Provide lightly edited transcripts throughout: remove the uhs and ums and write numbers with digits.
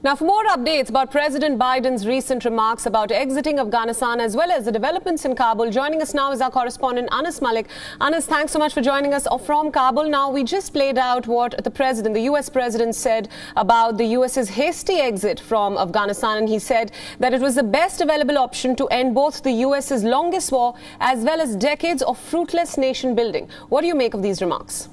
Now, for more updates about President Biden's recent remarks about exiting Afghanistan as well as the developments in Kabul, joining us now is our correspondent Anas Malik. Anas, thanks so much for joining us from Kabul. Now, we just played out what the US president said about the US's hasty exit from Afghanistan, and he said that it was the best available option to end both the US's longest war as well as decades of fruitless nation building. What do you make of these remarks?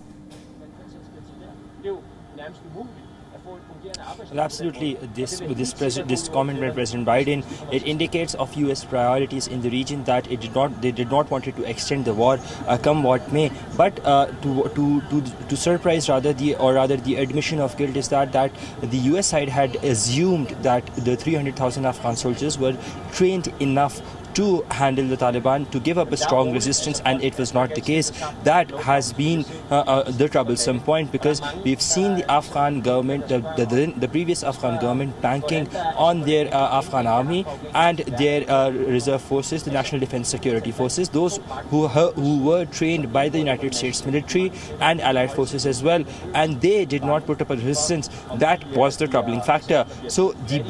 Well, absolutely. This comment by President Biden, it indicates of U.S. priorities in the region, that they did not want it to extend the war, come what may. But to surprise the admission of guilt is that the U.S. side had assumed that the 300,000 Afghan soldiers were trained enough to handle the Taliban, to give up a strong resistance, and it was not the case. That has been the troublesome point, because we've seen the Afghan government, the previous Afghan government, banking on their Afghan army and their reserve forces, the National Defense Security Forces, those who were trained by the United States military and allied forces as well, and they did not put up a resistance. That was the troubling factor. So the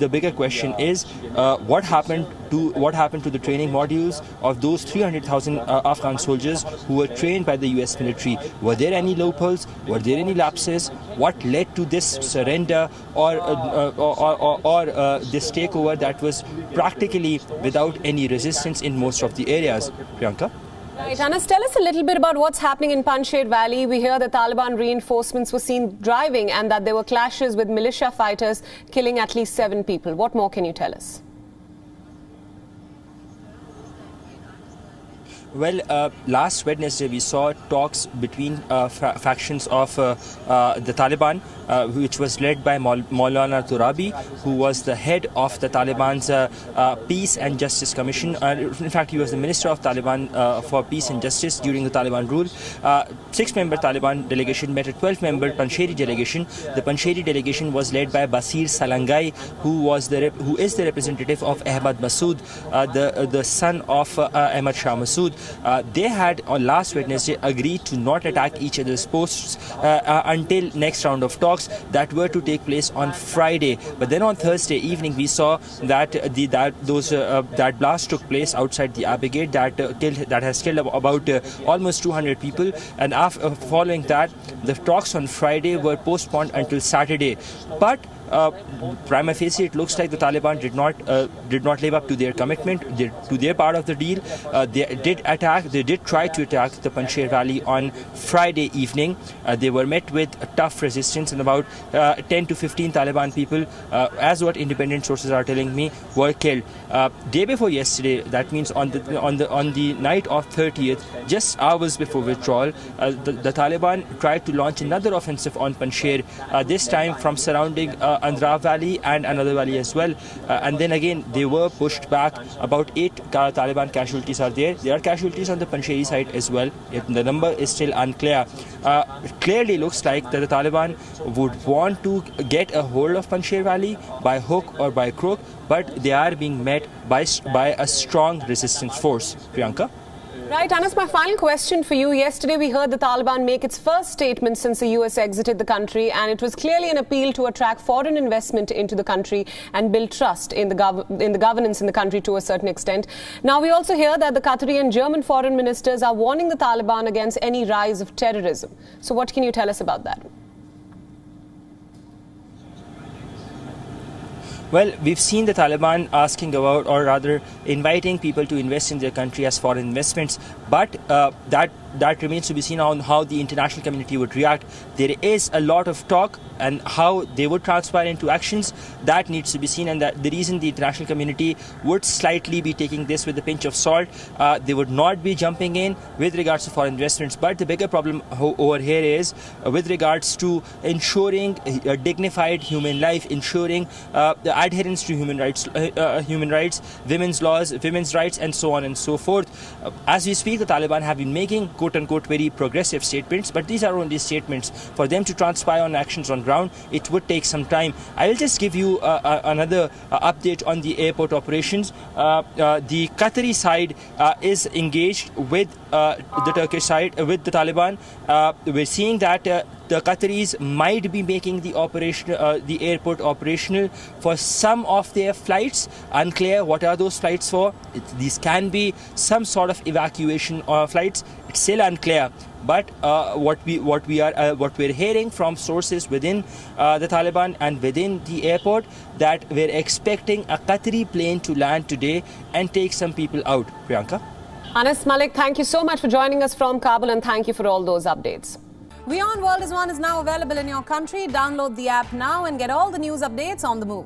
bigger question is, what happened to the training modules of those 300,000 Afghan soldiers who were trained by the US military? Were there any loopholes? Were there any lapses? What led to this surrender or this takeover that was practically without any resistance in most of the areas? Priyanka? Right, Anas, tell us a little bit about what's happening in Panjshir Valley. We hear that Taliban reinforcements were seen driving and that there were clashes with militia fighters, killing at least 7 people. What more can you tell us? Well, last Wednesday we saw talks between factions of the Taliban, which was led by Maulana Turabi, who was the head of the Taliban's Peace and Justice Commission. In fact, he was the Minister of Taliban for Peace and Justice during the Taliban rule. 6-member Taliban delegation met a 12-member Panjshiri delegation. The Panjshiri delegation was led by Basir Salangai, who is the representative of Ahmad Masood, the son of Ahmad Shah Masood. They had on last Wednesday agreed to not attack each other's posts until next round of talks that were to take place on Friday. But then on Thursday evening we saw that that blast took place outside the Abbey Gate that has killed about almost 200 people. And following that, the talks on Friday were postponed until Saturday. But prima facie, it looks like the Taliban did not live up to their commitment, to their part of the deal. They did try to attack the Panjshir Valley on Friday evening. They were met with tough resistance, and about 10 to 15 Taliban people, as what independent sources are telling me, were killed. Day before yesterday, that means on the night of 30th, just hours before withdrawal, the Taliban tried to launch another offensive on Panjshir, this time from surrounding Andhra Valley and another valley as well. And then again, they were pushed back. About 8 Taliban casualties are there. There are casualties on the Panjshiri side as well. The number is still unclear. It clearly looks like that the Taliban would want to get a hold of Panjshir Valley by hook or by crook, but they are being met by a strong resistance force. Priyanka? Right, Anas, my final question for you. Yesterday we heard the Taliban make its first statement since the US exited the country, and it was clearly an appeal to attract foreign investment into the country and build trust in the governance in the country to a certain extent. Now we also hear that the Qatari and German foreign ministers are warning the Taliban against any rise of terrorism. So what can you tell us about that? Well, we've seen the Taliban asking about, or rather inviting people to invest in their country as foreign investments, but that remains to be seen on how the international community would react. There is a lot of talk, and how they would transpire into actions, that needs to be seen, and that the reason the international community would slightly be taking this with a pinch of salt. They would not be jumping in with regards to foreign investments, but the bigger problem over here is with regards to ensuring a dignified human life, ensuring the adherence to human rights, women's laws, women's rights, and so on and so forth. As we speak, the Taliban have been making quote-unquote very progressive statements, but these are only statements. For them to transpire on actions on ground, it would take some time. I will just give you another update on the airport operations. The Qatari side is engaged with the Turkish side, with the Taliban. We're seeing that the Qataris might be making the airport operational for some of their flights. Unclear what are those flights for. These can be some sort of evacuation flights. It's still unclear. But what we're hearing from sources within the Taliban and within the airport, that we're expecting a Qatari plane to land today and take some people out. Priyanka. Anas Malik, thank you so much for joining us from Kabul, and thank you for all those updates. WION World is One is now available in your country. Download the app now and get all the news updates on the move.